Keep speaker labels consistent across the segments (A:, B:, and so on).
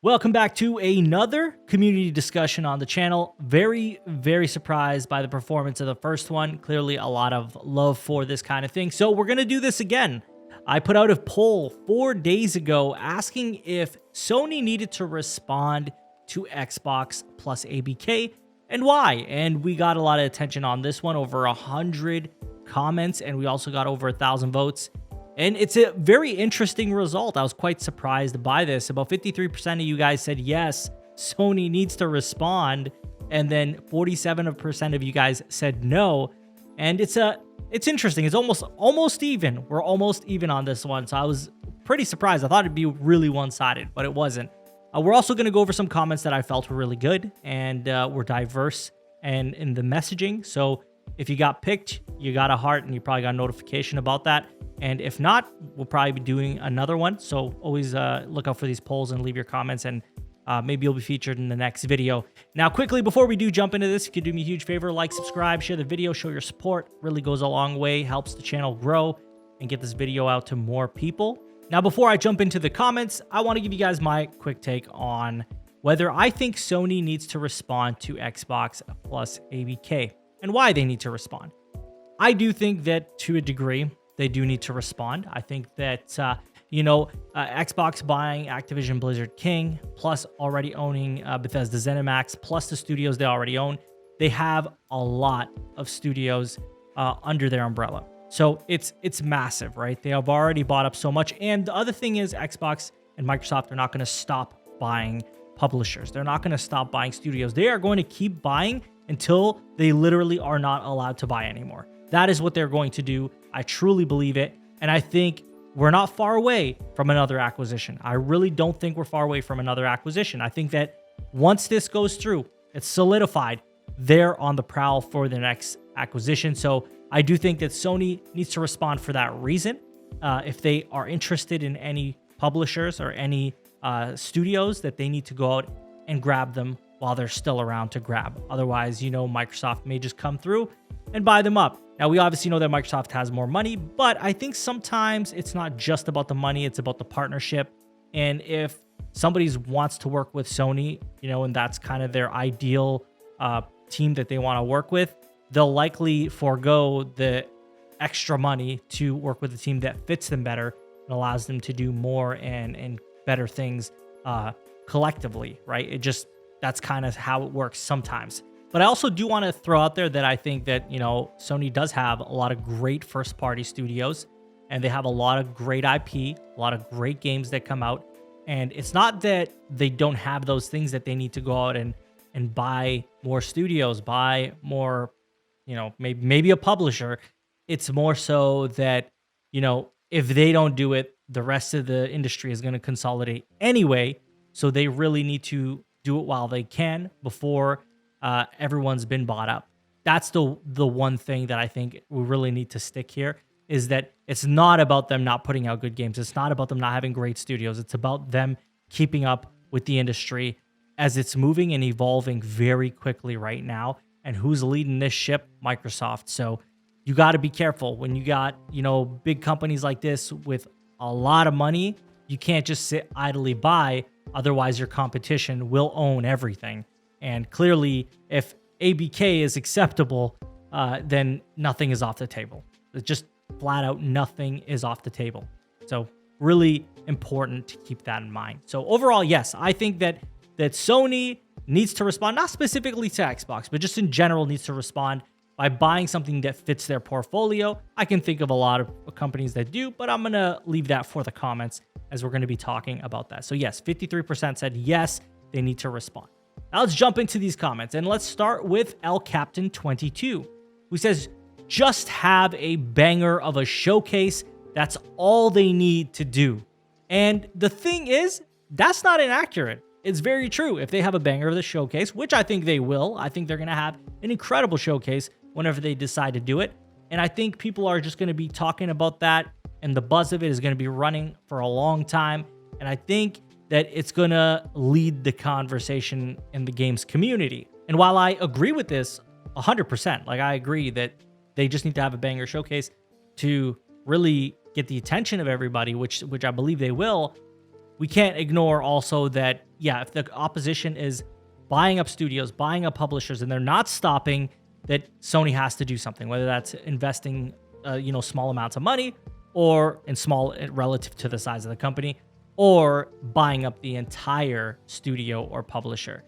A: Welcome back to another community discussion on the channel. Very surprised by the performance of the first one. Clearly a lot of love for this kind of thing. So we're going to do this again. I put out a poll 4 days ago asking if Sony needed to respond to Xbox plus ABK and why. And we got a lot of attention on this one, over 100 comments, and we also got over 1,000 votes. And it's a very interesting result. I was quite surprised by this. About 53% of you guys said yes, Sony needs to respond, and then 47% of you guys said no. And it's interesting. It's almost even. We're almost even on this one. So I was pretty surprised. I thought it'd be really one-sided, but it wasn't. We're also going to go over some comments that I felt were really good and were diverse and in the messaging. So if you got picked, you got a heart, and you probably got a notification about that. And if not, we'll probably be doing another one. So always look out for these polls and leave your comments, and maybe you'll be featured in the next video. Now, quickly, before we do jump into this, if you could do me a huge favor, like, subscribe, share the video, show your support. Really goes a long way, helps the channel grow and get this video out to more people. Now, before I jump into the comments, I want to give you guys my quick take on whether I think Sony needs to respond to Xbox plus ABK and why they need to respond. I do think that to a degree, they do need to respond. I think that, Xbox buying Activision Blizzard King, plus already owning Bethesda ZeniMax, plus the studios they already own, they have a lot of studios under their umbrella. So it's massive, right? They have already bought up so much. And the other thing is Xbox and Microsoft are not going to stop buying publishers. They're not going to stop buying studios. They are going to keep buying until they literally are not allowed to buy anymore. That is what they're going to do. I truly believe it. And I think we're not far away from another acquisition. I really don't think we're far away from another acquisition. I think that once this goes through, it's solidified, they're on the prowl for the next acquisition. So I do think that Sony needs to respond for that reason. If they are interested in any publishers or any studios, that they need to go out and grab them while they're still around to grab. Otherwise, Microsoft may just come through and buy them up. Now, we obviously know that Microsoft has more money, but I think sometimes it's not just about the money, it's about the partnership. And if somebody wants to work with Sony, and that's kind of their ideal team that they want to work with, they'll likely forego the extra money to work with a team that fits them better and allows them to do more and better things collectively, right? That's kind of how it works sometimes. But I also do want to throw out there that I think that, Sony does have a lot of great first-party studios, and they have a lot of great IP, a lot of great games that come out. And it's not that they don't have those things that they need to go out and buy more studios, buy more, maybe a publisher. It's more so that, if they don't do it, the rest of the industry is going to consolidate anyway. So they really need to do it while they can before everyone's been bought up. That's the one thing that I think we really need to stick here, is that it's not about them not putting out good games. It's not about them not having great studios. It's about them keeping up with the industry as it's moving and evolving very quickly right now. And who's leading this ship? Microsoft. So you got to be careful when you got, big companies like this with a lot of money. You can't just sit idly by. Otherwise, your competition will own everything. And clearly, if ABK is acceptable, then nothing is off the table. It's just flat out nothing is off the table. So really important to keep that in mind. So overall, yes, I think that Sony needs to respond, not specifically to Xbox, but just in general needs to respond by buying something that fits their portfolio. I can think of a lot of companies that do, but I'm going to leave that for the comments as we're going to be talking about that. So yes, 53% said yes, they need to respond. Now let's jump into these comments, and let's start with El Captain 22, who says, just have a banger of a showcase. That's all they need to do. And the thing is, that's not inaccurate. It's very true. If they have a banger of the showcase, which I think they will, I think they're going to have an incredible showcase whenever they decide to do it. And I think people are just going to be talking about that, and the buzz of it is going to be running for a long time. And I think that it's going to lead the conversation in the games community. And while I agree with this 100%, I agree that they just need to have a banger showcase to really get the attention of everybody, which I believe they will. We can't ignore also that yeah, if the opposition is buying up studios, buying up publishers, and they're not stopping, that Sony has to do something, whether that's investing, small amounts of money or in small relative to the size of the company, or buying up the entire studio or publisher.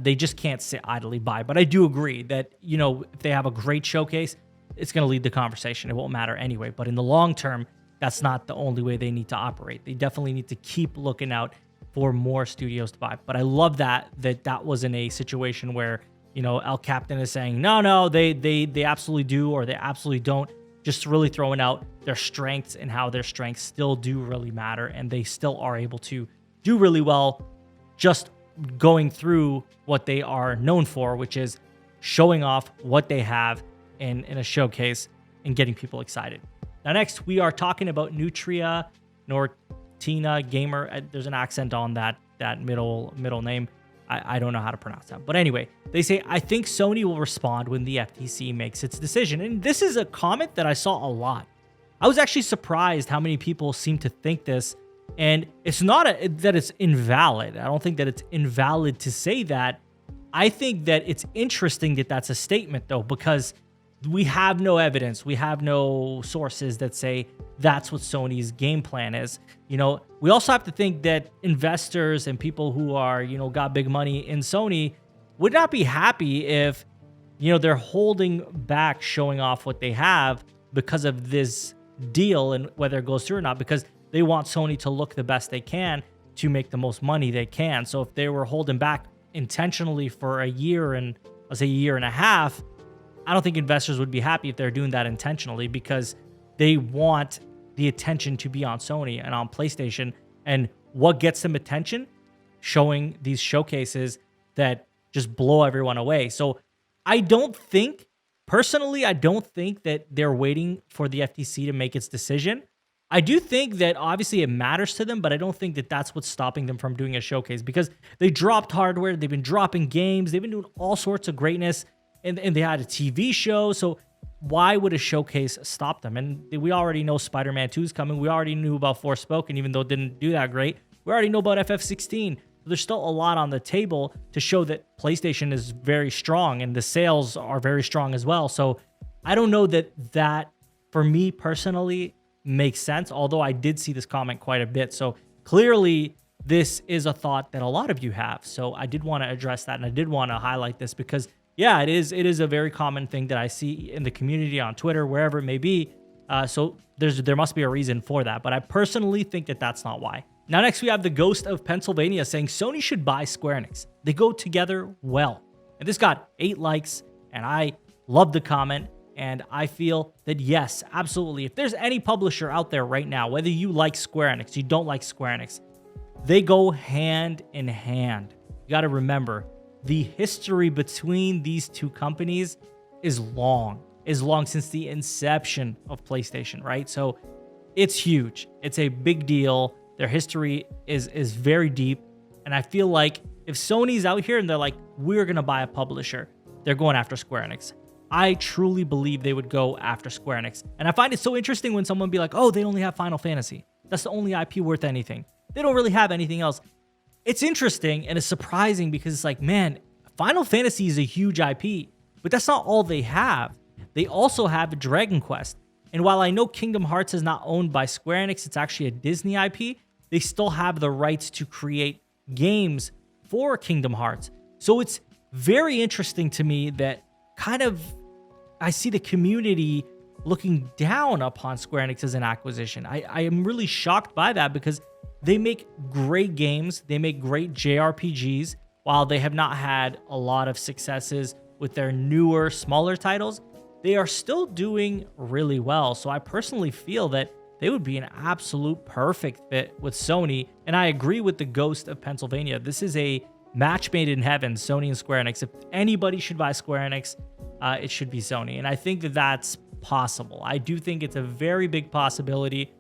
A: They just can't sit idly by. But I do agree that, if they have a great showcase, it's going to lead the conversation. It won't matter anyway. But in the long term, that's not the only way they need to operate. They definitely need to keep looking out for more studios to buy. But I love that wasn't a situation where, El Captain is saying, no, they absolutely do, or they absolutely don't. Just really throwing out their strengths and how their strengths still do really matter. And they still are able to do really well, just going through what they are known for, which is showing off what they have in a showcase and getting people excited. Now, next, we are talking about Nutria Nortina Gamer. There's an accent on that middle name. I don't know how to pronounce that. But anyway, they say, I think Sony will respond when the FTC makes its decision. And this is a comment that I saw a lot. I was actually surprised how many people seem to think this. And it's not that it's invalid. I don't think that it's invalid to say that. I think that it's interesting that that's a statement, though, because we have no evidence. We have no sources that say that's what Sony's game plan is. We also have to think that investors and people who are, got big money in Sony would not be happy if, they're holding back showing off what they have because of this deal and whether it goes through or not, because they want Sony to look the best they can to make the most money they can. So if they were holding back intentionally for a year and let's say a year and a half, I don't think investors would be happy if they're doing that intentionally, because they want the attention to be on Sony and on PlayStation. And what gets them attention? Showing these showcases that just blow everyone away. So I don't think that they're waiting for the FTC to make its decision. I do think that obviously it matters to them, but I don't think that that's what's stopping them from doing a showcase, because they dropped hardware, they've been dropping games, they've been doing all sorts of greatness. And they had a TV show, so why would a showcase stop them? And we already know Spider-Man 2 is coming. We already knew about Forspoken, even though it didn't do that great. We already know about FF16. So there's still a lot on the table to show that PlayStation is very strong, and the sales are very strong as well. So I don't know that for me personally makes sense, although I did see this comment quite a bit. So clearly this is a thought that a lot of you have. So I did want to address that, and I did want to highlight this because yeah, it is a very common thing that I see in the community, on Twitter, wherever it may be. So there must be a reason for that. But I personally think that that's not why. Now, next, we have the Ghost of Pennsylvania saying Sony should buy Square Enix. They go together well. And this got 8 likes, and I love the comment. And I feel that, yes, absolutely. If there's any publisher out there right now, whether you like Square Enix, you don't like Square Enix, they go hand in hand. You got to remember, the history between these two companies is long since the inception of PlayStation, right? So it's huge. It's a big deal. Their history is very deep. And I feel like if Sony's out here and they're like, we're going to buy a publisher, they're going after Square Enix. I truly believe they would go after Square Enix. And I find it so interesting when someone be like, oh, they only have Final Fantasy. That's the only IP worth anything. They don't really have anything else. It's interesting and it's surprising because it's like, man, Final Fantasy is a huge IP, but that's not all they have. They also have Dragon Quest. And while I know Kingdom Hearts is not owned by Square Enix, it's actually a Disney IP, they still have the rights to create games for Kingdom Hearts. So it's very interesting to me that I see the community looking down upon Square Enix as an acquisition. I am really shocked by that because they make great games. They make great JRPGs. While they have not had a lot of successes with their newer, smaller titles, they are still doing really well. So I personally feel that they would be an absolute perfect fit with Sony. And I agree with the Ghost of Pennsylvania. This is a match made in heaven, Sony and Square Enix. If anybody should buy Square Enix, it should be Sony. And I think that that's possible. I do think it's a very big possibility.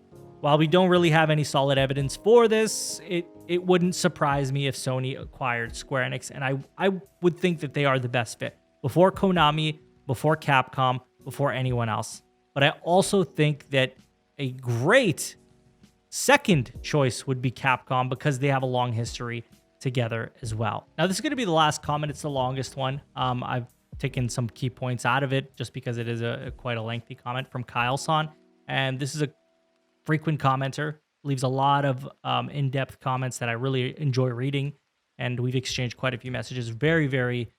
A: While we don't really have any solid evidence for this, it wouldn't surprise me if Sony acquired Square Enix. And I would think that they are the best fit. Before Konami, before Capcom, before anyone else. But I also think that a great second choice would be Capcom because they have a long history together as well. Now, this is going to be the last comment. It's the longest one. I've taken some key points out of it just because it is quite a lengthy comment from Kyle-san. And this is a frequent commenter, leaves a lot of in-depth comments that I really enjoy reading. And we've exchanged quite a few messages. Very, very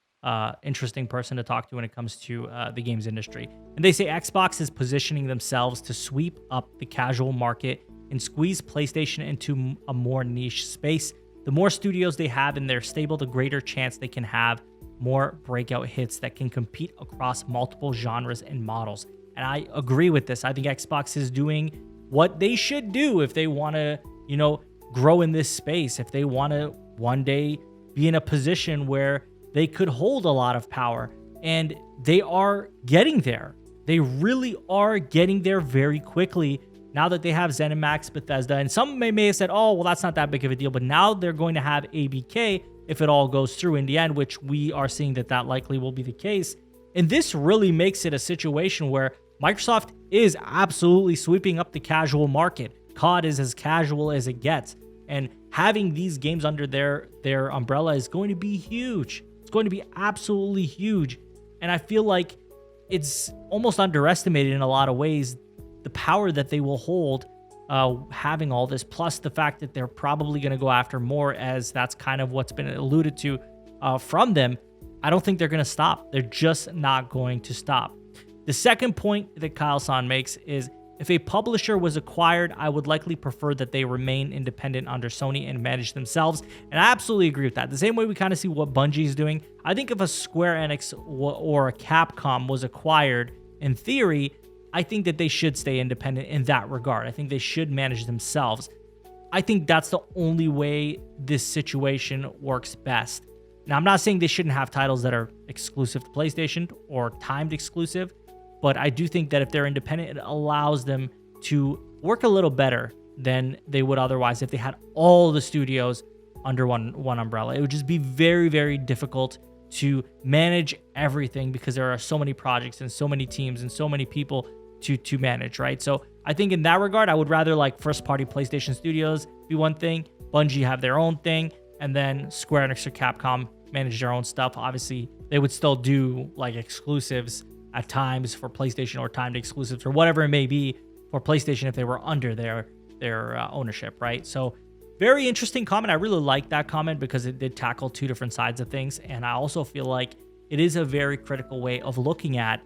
A: interesting person to talk to when it comes to the games industry. And they say Xbox is positioning themselves to sweep up the casual market and squeeze PlayStation into a more niche space. The more studios they have in their stable, the greater chance they can have more breakout hits that can compete across multiple genres and models. And I agree with this. I think Xbox is doing what they should do if they want to, you know, grow in this space, if they want to one day be in a position where they could hold a lot of power. And they are getting there. They really are getting there very quickly now that they have ZeniMax, Bethesda. And some may have said, oh, well, that's not that big of a deal. But now they're going to have ABK if it all goes through in the end, which we are seeing that likely will be the case. And this really makes it a situation where Microsoft is absolutely sweeping up the casual market. COD is as casual as it gets. And having these games under their umbrella is going to be huge. It's going to be absolutely huge. And I feel like it's almost underestimated in a lot of ways, the power that they will hold having all this, plus the fact that they're probably going to go after more, as that's kind of what's been alluded to from them. I don't think they're going to stop. They're just not going to stop. The second point that Kyle-san makes is, if a publisher was acquired, I would likely prefer that they remain independent under Sony and manage themselves. And I absolutely agree with that. The same way we kind of see what Bungie is doing. I think if a Square Enix or a Capcom was acquired, in theory, I think that they should stay independent in that regard. I think they should manage themselves. I think that's the only way this situation works best. Now, I'm not saying they shouldn't have titles that are exclusive to PlayStation or timed exclusive, but I do think that if they're independent, it allows them to work a little better than they would otherwise if they had all the studios under one umbrella. It would just be very, very difficult to manage everything because there are so many projects and so many teams and so many people to manage, right? So I think in that regard, I would rather like first-party PlayStation studios be one thing, Bungie have their own thing, and then Square Enix or Capcom manage their own stuff. Obviously, they would still do like exclusives at times for PlayStation or timed exclusives or whatever it may be for PlayStation if they were under their ownership, right? So very interesting comment. I really like that comment because it did tackle two different sides of things. And I also feel like it is a very critical way of looking at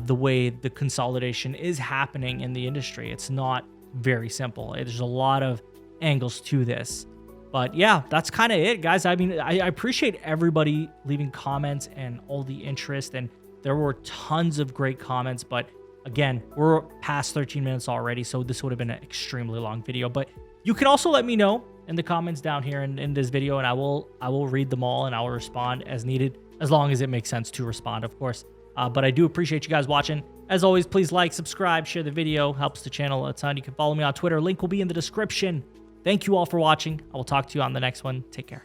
A: the way the consolidation is happening in the industry. It's not very simple. There's a lot of angles to this. But yeah, that's kind of it, guys. I mean, I appreciate everybody leaving comments and all the interest. And there were tons of great comments. But again, we're past 13 minutes already, so this would have been an extremely long video. But you can also let me know in the comments down here in this video, and I will read them all and I will respond as needed, as long as it makes sense to respond, of course. But I do appreciate you guys watching. As always, please like, subscribe, share the video. Helps the channel a ton. You can follow me on Twitter. Link will be in the description. Thank you all for watching. I will talk to you on the next one. Take care.